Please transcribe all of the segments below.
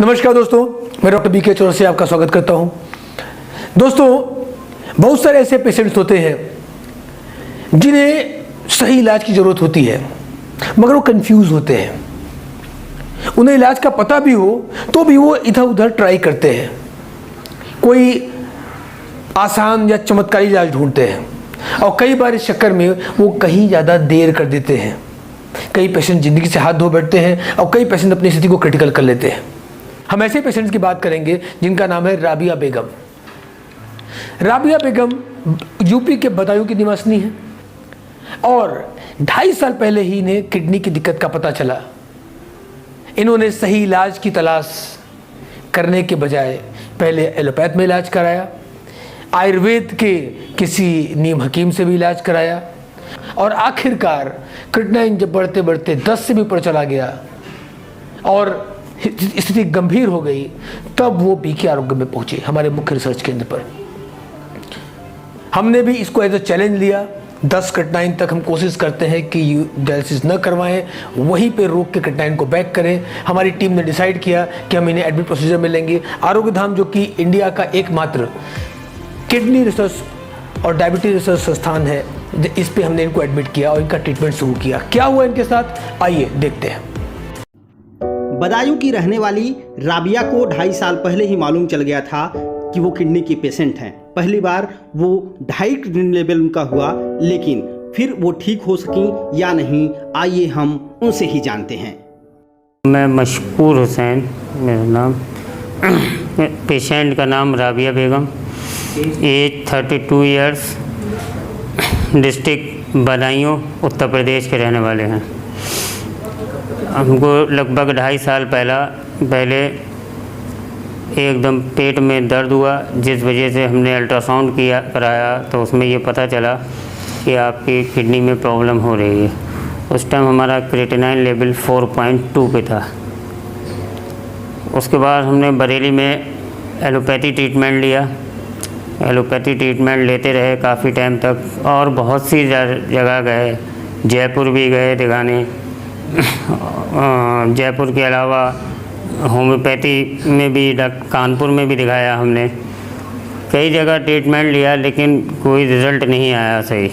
नमस्कार दोस्तों, मैं डॉक्टर बीके चौरसिया आपका स्वागत करता हूं। दोस्तों, बहुत सारे ऐसे पेशेंट्स होते हैं जिन्हें सही इलाज की ज़रूरत होती है, मगर वो कंफ्यूज होते हैं। उन्हें इलाज का पता भी हो तो भी वो इधर उधर ट्राई करते हैं, कोई आसान या चमत्कारी इलाज ढूंढते हैं और कई बार इस चक्कर में वो कहीं ज़्यादा देर कर देते हैं। कई पेशेंट ज़िंदगी से हाथ धो बैठते हैं और कई पेशेंट अपनी स्थिति को क्रिटिकल कर लेते हैं। हम ऐसे पेशेंट्स की बात करेंगे जिनका नाम है राबिया बेगम। राबिया बेगम यूपी के बदायूं की निवासिनी है और 2.5 साल पहले ही इन्हें किडनी की दिक्कत का पता चला। इन्होंने सही इलाज की तलाश करने के बजाय पहले एलोपैथ में इलाज कराया, आयुर्वेद के किसी नीम हकीम से भी इलाज कराया और आखिरकार क्रिटिनाइन जब बढ़ते बढ़ते 10 से भी ऊपर चला गया और स्थिति गंभीर हो गई, तब वो बीके आरोग्य में पहुंचे, हमारे मुख्य रिसर्च केंद्र पर। हमने भी इसको एज अ चैलेंज लिया। 10 क्रिटिनाइन तक हम कोशिश करते हैं कि डायलिसिस न करवाएं, वहीं पे रोक के क्रिटिनाइन को बैक करें। हमारी टीम ने डिसाइड किया कि हम इन्हें एडमिट प्रोसीजर में लेंगे। आरोग्य धाम, जो कि इंडिया का एकमात्र किडनी रिसर्च और डायबिटीज रिसर्च संस्थान है, इस पे हमने इनको एडमिट किया और इनका ट्रीटमेंट शुरू किया। क्या हुआ इनके साथ, आइए देखते हैं। बदायूं की रहने वाली राबिया को 2.5 साल पहले ही मालूम चल गया था कि वो किडनी की पेशेंट हैं। पहली बार वो 2.5 किडनी लेवल उनका हुआ, लेकिन फिर वो ठीक हो सकी या नहीं, आइए हम उनसे ही जानते हैं। मैं मशकूर हुसैन मेरा नाम, पेशेंट का नाम राबिया बेगम, as 32 years, district Badaun Uttar Pradesh के रहने वाले हैं। हमको लगभग 2.5 साल पहले एकदम पेट में दर्द हुआ, जिस वजह से हमने अल्ट्रासाउंड कराया तो उसमें ये पता चला कि आपकी किडनी में प्रॉब्लम हो रही है। उस टाइम हमारा क्रिएटिनाइन लेवल 4.2 पे था। उसके बाद हमने बरेली में एलोपैथी ट्रीटमेंट लिया। एलोपैथी ट्रीटमेंट लेते रहे काफ़ी टाइम तक और बहुत सी जगह गए, जयपुर भी गए दिखाने। जयपुर के अलावा होम्योपैथी में भी कानपुर में भी दिखाया हमने। कई जगह ट्रीटमेंट लिया लेकिन कोई रिज़ल्ट नहीं आया सही।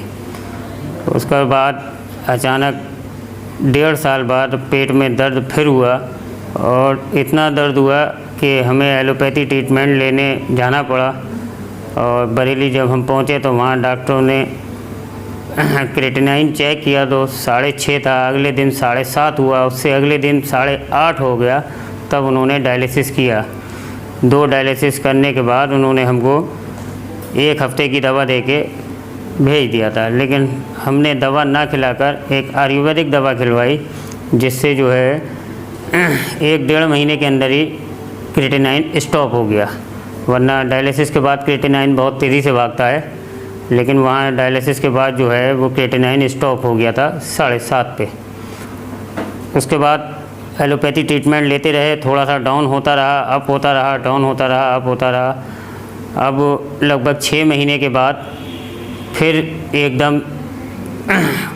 उसके बाद अचानक 1.5 साल बाद पेट में दर्द फिर हुआ और इतना दर्द हुआ कि हमें एलोपैथी ट्रीटमेंट लेने जाना पड़ा। और बरेली जब हम पहुँचे तो वहाँ डॉक्टरों ने क्रिएटिनाइन चेक किया तो 6.5 था, अगले दिन 7.5 हुआ, उससे अगले दिन 8.5 हो गया। तब उन्होंने डायलिसिस किया। 2 डायलिसिस करने के बाद उन्होंने हमको 1 हफ्ते की दवा देके भेज दिया था, लेकिन हमने दवा ना खिलाकर एक आयुर्वेदिक दवा खिलवाई, जिससे जो है 1-1.5 महीने के अंदर ही क्रिएटिनाइन स्टॉप हो गया। वरना डायलिसिस के बाद क्रिएटिनाइन बहुत तेज़ी से भागता है, लेकिन वहाँ डायलिसिस के बाद जो है वो क्रिएटिनाइन स्टॉप हो गया था 7.5 पे। उसके बाद एलोपैथी ट्रीटमेंट लेते रहे, थोड़ा सा डाउन होता रहा, अप होता रहा, डाउन होता रहा, अप होता रहा। अब लगभग 6 महीने के बाद फिर एकदम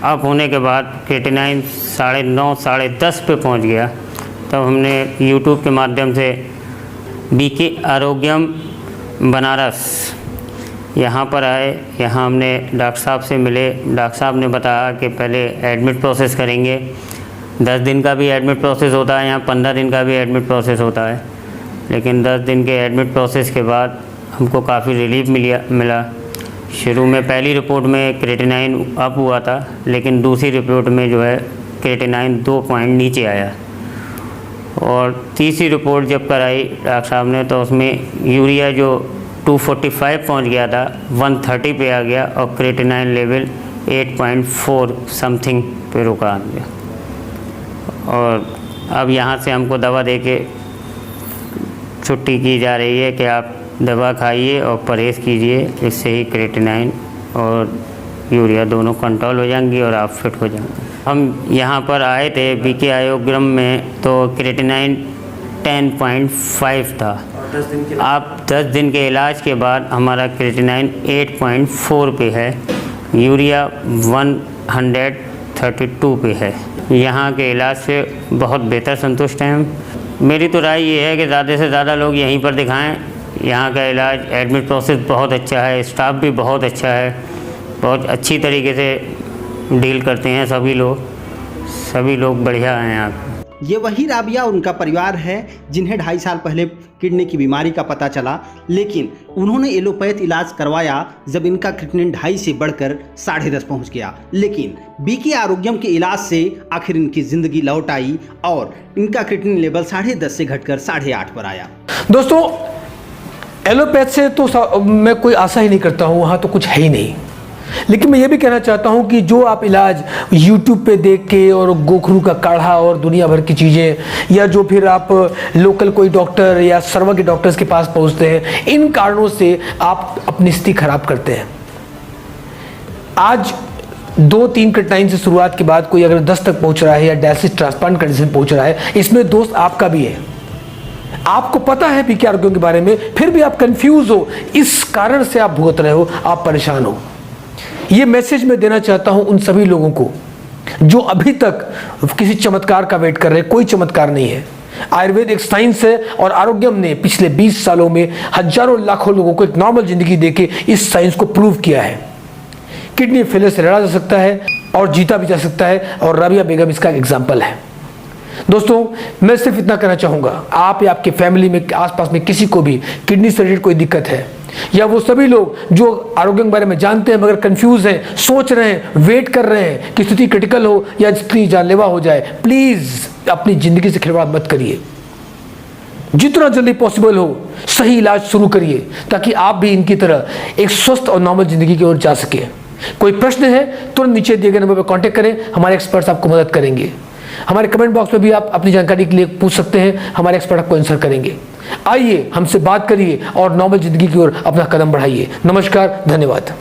अप होने के बाद क्रिएटिनाइन 9.5 10.5 पे पहुँच गया। तब हमने यूट्यूब के माध्यम से बीके आरोग्यम बनारस यहाँ पर आए। यहाँ हमने डॉक्टर साहब से मिले। डॉक्टर साहब ने बताया कि पहले एडमिट प्रोसेस करेंगे। 10 दिन का भी एडमिट प्रोसेस होता है, यहाँ 15 दिन का भी एडमिट प्रोसेस होता है। लेकिन 10 दिन के एडमिट प्रोसेस के बाद हमको काफ़ी रिलीफ मिला। शुरू में पहली रिपोर्ट में क्रिएटिनाइन अप हुआ था, लेकिन दूसरी रिपोर्ट में जो है क्रिएटिनाइन 2 पॉइंट नीचे आया। और तीसरी रिपोर्ट जब कराई डॉक्टर साहब ने तो उसमें यूरिया जो 245 पहुंच गया था 130 पे आ गया और क्रिएटिनाइन लेवल 8.4 समथिंग पे रुका गया। और अब यहाँ से हमको दवा देके छुट्टी की जा रही है कि आप दवा खाइए और परहेज़ कीजिए, इससे ही क्रिएटिनाइन और यूरिया दोनों कंट्रोल हो जाएंगी और आप फिट हो जाएंगे। हम यहाँ पर आए थे बीके आयोग्रम में तो क्रिएटिनाइन 10.5 था। आप 10 दिन के इलाज के बाद हमारा क्रिएटिनाइन 8.4 पे है, यूरिया 132 पे है। यहाँ के इलाज से बहुत बेहतर संतुष्ट हैं हम। मेरी तो राय ये है कि ज़्यादा से ज़्यादा लोग यहीं पर दिखाएं। यहाँ का इलाज एडमिट प्रोसेस बहुत अच्छा है, स्टाफ भी बहुत अच्छा है, बहुत अच्छी तरीके से डील करते हैं सभी लोग बढ़िया हैं यहाँ पे। ये वही राबिया और उनका परिवार है जिन्हें 2.5 साल पहले किडनी की बीमारी का पता चला, लेकिन उन्होंने एलोपैथ इलाज करवाया जब इनका क्रिएटिनिन 2.5 से बढ़कर 10.5 पहुंच गया। लेकिन बीके आरोग्यम के इलाज से आखिर इनकी ज़िंदगी लौट आई और इनका क्रिएटिनिन लेवल 10.5 से घटकर 8.5 पर आया। दोस्तों, एलोपैथ से तो मैं कोई आशा ही नहीं करता हूँ, वहाँ तो कुछ है ही नहीं। लेकिन मैं ये भी कहना चाहता हूँ कि जो आप इलाज YouTube पे देख के और गोखरू का काढ़ा और दुनिया भर की चीज़ें, या जो फिर आप लोकल कोई डॉक्टर या सर्वा के डॉक्टर्स के पास पहुँचते हैं, इन कारणों से आप अपनी स्थिति खराब करते हैं। आज 2-3 कठिनाई से शुरुआत के बाद कोई अगर 10 तक पहुँच रहा है या डायलिसिस ट्रांसप्लांट कंडीशन पहुँच रहा है, इसमें दोस्त आपका भी है। आपको पता है बीके आरोग्यम के बारे में, फिर भी आप कंफ्यूज हो, इस कारण से आप भुगत रहे हो, आप परेशान हो। ये मैसेज मैं देना चाहता हूं उन सभी लोगों को जो अभी तक किसी चमत्कार का वेट कर रहे हैं। कोई चमत्कार नहीं है। आयुर्वेद एक साइंस है और आरोग्यम ने पिछले 20 सालों में हजारों लाखों लोगों को एक नॉर्मल जिंदगी देके इस साइंस को प्रूव किया है। किडनी फेलियर से लड़ा जा सकता है और जीता भी जा सकता है, और राबिया बेगम इसका एग्जाम्पल है। दोस्तों, मैं सिर्फ इतना कहना चाहूँगा, आप या आपके फैमिली में आसपास में किसी को भी किडनी से रिलेटेड कोई दिक्कत है, या वो सभी लोग जो आरोग्य के बारे में जानते हैं मगर कंफ्यूज हैं, सोच रहे हैं, वेट कर रहे हैं कि स्थिति क्रिटिकल हो या स्थिति जानलेवा हो जाए, प्लीज़ अपनी ज़िंदगी से खिलवाड़ मत करिए। जितना जल्दी पॉसिबल हो सही इलाज शुरू करिए, ताकि आप भी इनकी तरह एक स्वस्थ और नॉर्मल ज़िंदगी की ओर जा सके। कोई प्रश्न है तुरंत नीचे दिए गए नंबर पर कॉन्टैक्ट करें, हमारे एक्सपर्ट्स आपको मदद करेंगे। हमारे कमेंट बॉक्स में भी आप अपनी जानकारी के लिए पूछ सकते हैं, हमारे एक्सपर्ट आपको आंसर करेंगे। आइए हमसे बात करिए और नॉर्मल जिंदगी की ओर अपना कदम बढ़ाइए। नमस्कार, धन्यवाद।